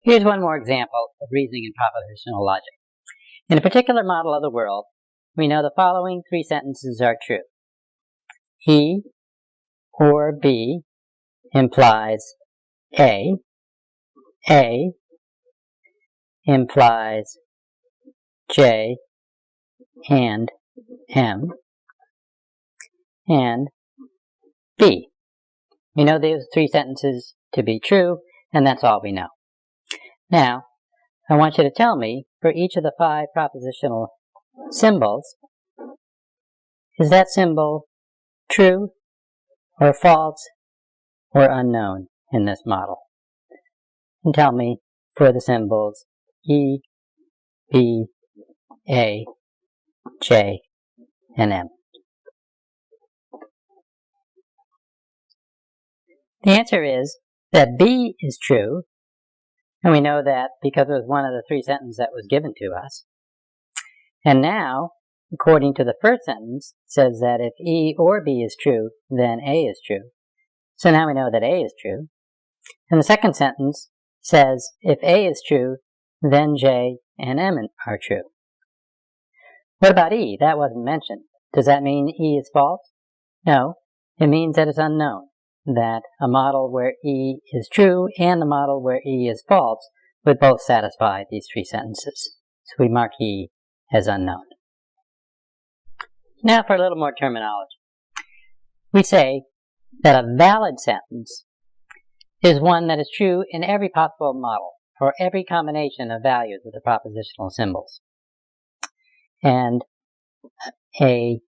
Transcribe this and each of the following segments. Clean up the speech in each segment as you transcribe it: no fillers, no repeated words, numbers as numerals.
Here's one more example of reasoning in propositional logic. In a particular model of the world, we know the following three sentences are true. E or B implies A implies J and M, and B. We know those three sentences to be true, and that's all we know. Now, I want you to tell me, for each of the 5 propositional symbols, is that symbol true or false or unknown in this model? And tell me for the symbols E, B, A, J, and M. The answer is that B is true, and we know that because it was one of the 3 sentences that was given to us. And now, according to the first sentence, it says that if E or B is true, then A is true. So now we know that A is true. And the second sentence says if A is true, then J and M are true. What about E? That wasn't mentioned. Does that mean E is false? No. It means that it's unknown, that a model where E is true and the model where E is false would both satisfy these 3 sentences. So we mark E as unknown. Now for a little more terminology. We say that a valid sentence is one that is true in every possible model, for every combination of values of the propositional symbols. And a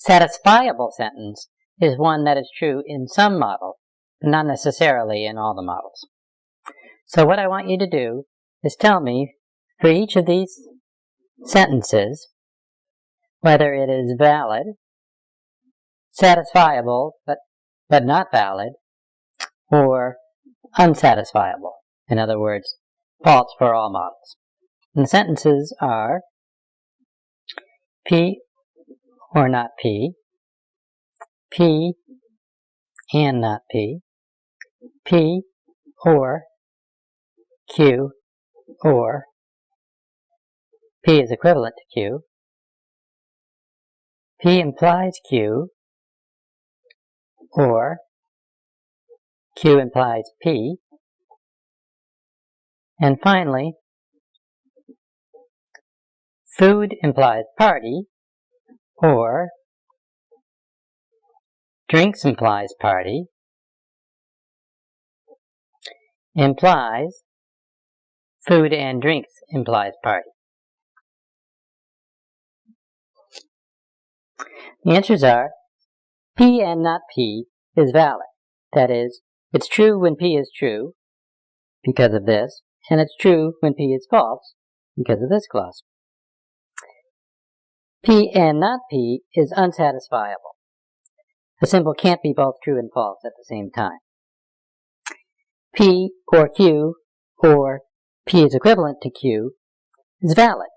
satisfiable sentence is one that is true in some models, but not necessarily in all the models. So what I want you to do is tell me, for each of these sentences, whether it is valid, satisfiable, but not valid, or unsatisfiable. In other words, false for all models. And the sentences are P or not P, P and not P, P or Q or P is equivalent to Q, P implies Q, or Q implies P, and finally, food implies party, or drinks implies party, implies food and drinks implies party. The answers are P and not P is valid. That is, it's true when P is true because of this, and it's true when P is false because of this clause. P and not P is unsatisfiable. A symbol can't be both true and false at the same time. P or Q, or P is equivalent to Q, is valid.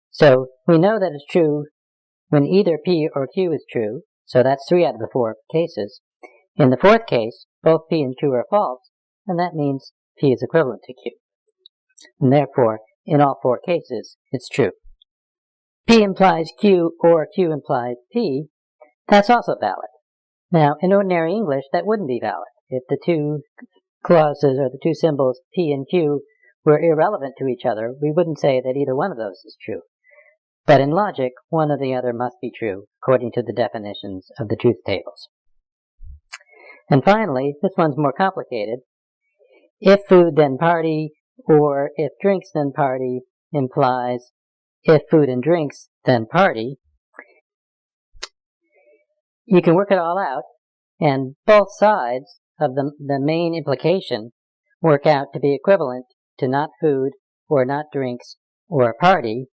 So we know that it's true when either P or Q is true, so that's 3 out of the 4 cases. In the 4th case, both P and Q are false, and that means P is equivalent to Q. And therefore, in all 4 cases, it's true. P implies Q or Q implies P, that's also valid. Now, in ordinary English, that wouldn't be valid. If the 2 clauses or the 2 symbols P and Q were irrelevant to each other, we wouldn't say that either one of those is true. But in logic, one or the other must be true, according to the definitions of the truth tables. And finally, this one's more complicated. If food then party, or if drinks then party, implies if food and drinks then party. You can work it all out, and both sides of the main implication work out to be equivalent to not food, or not drinks, or party.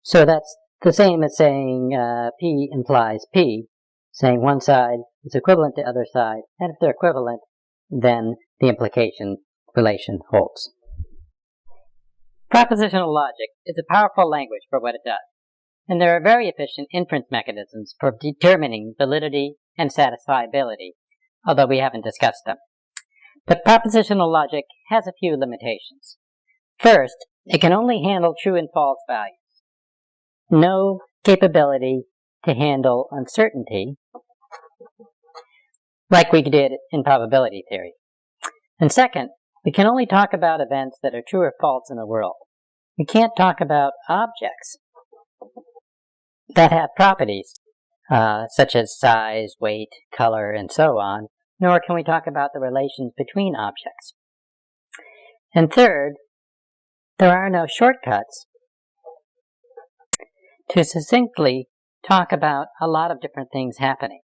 So that's the same as saying P implies P, saying one side is equivalent to the other side, and if they're equivalent, then the implication relation holds. Propositional logic is a powerful language for what it does, and there are very efficient inference mechanisms for determining validity and satisfiability, although we haven't discussed them. But propositional logic has a few limitations. First, it can only handle true and false values. No capability to handle uncertainty like we did in probability theory. And second, we can only talk about events that are true or false in the world. We can't talk about objects that have properties such as size, weight, color, and so on, nor can we talk about the relations between objects. And third, there are no shortcuts to succinctly talk about a lot of different things happening.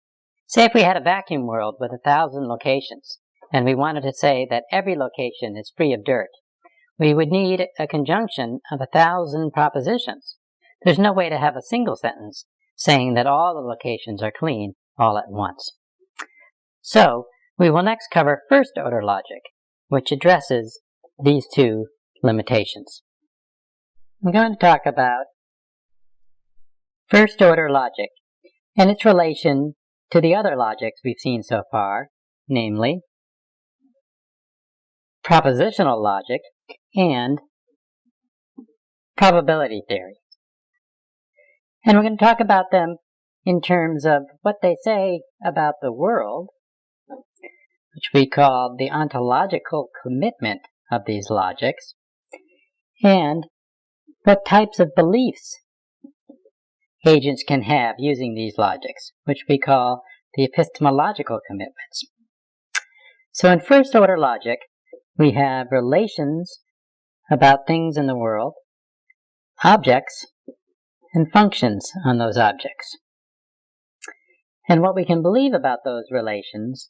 Say if we had a vacuum world with 1,000 locations, and we wanted to say that every location is free of dirt, we would need a conjunction of 1,000 propositions. There's no way to have a single sentence saying that all the locations are clean all at once. So, we will next cover first-order logic, which addresses these two limitations. I'm going to talk about first-order logic and its relation to the other logics we've seen so far, namely propositional logic and probability theory. And we're going to talk about them in terms of what they say about the world, which we call the ontological commitment of these logics, and what types of beliefs agents can have using these logics, which we call the epistemological commitments. So in first-order logic, we have relations about things in the world, objects, and functions on those objects. And what we can believe about those relations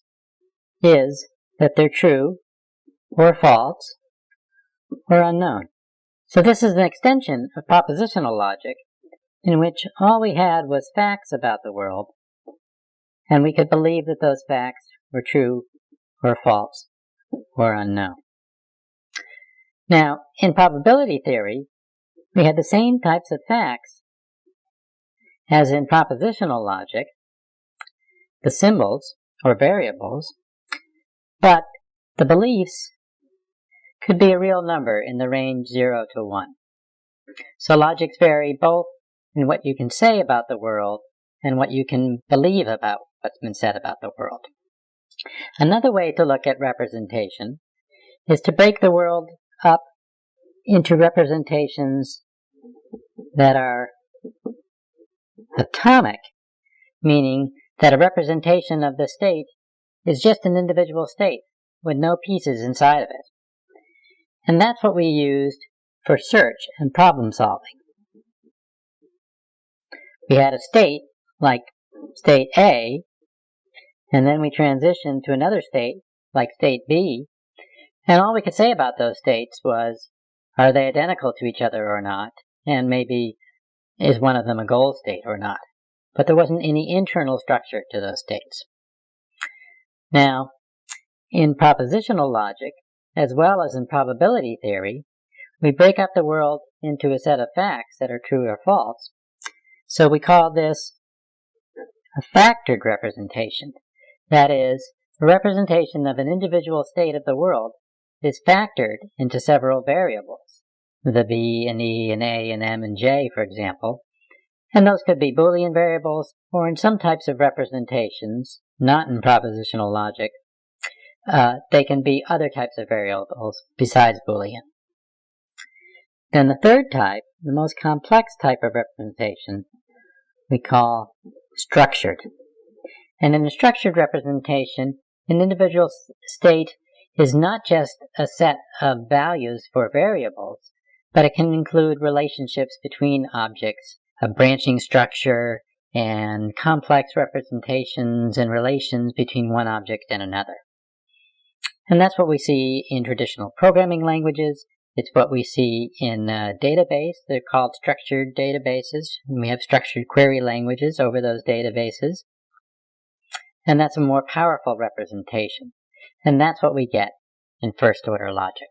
is that they're true, or false, or unknown. So this is an extension of propositional logic in which all we had was facts about the world, and we could believe that those facts were true, or false, or unknown. Now, in probability theory, we had the same types of facts as in propositional logic, the symbols, or variables, but the beliefs could be a real number in the range 0 to 1. So logics vary both in what you can say about the world and what you can believe about what's been said about the world. Another way to look at representation is to break the world up into representations that are atomic, meaning that a representation of the state is just an individual state with no pieces inside of it. And that's what we used for search and problem solving. We had a state, like state A, and then we transitioned to another state, like state B, and all we could say about those states was, are they identical to each other or not, and maybe is one of them a goal state or not. But there wasn't any internal structure to those states. Now, in propositional logic, as well as in probability theory, we break up the world into a set of facts that are true or false. So we call this a factored representation. That is, a representation of an individual state of the world is factored into several variables. The B and E and A and M and J, for example. And those could be Boolean variables, or in some types of representations, not in propositional logic, they can be other types of variables besides Boolean. Then the third type, the most complex type of representation, we call structured. And in a structured representation, an individual state is not just a set of values for variables, but it can include relationships between objects, a branching structure, and complex representations and relations between one object and another. And that's what we see in traditional programming languages. It's what we see in a database. They're called structured databases. And we have structured query languages over those databases. And that's a more powerful representation. And that's what we get in first-order logic.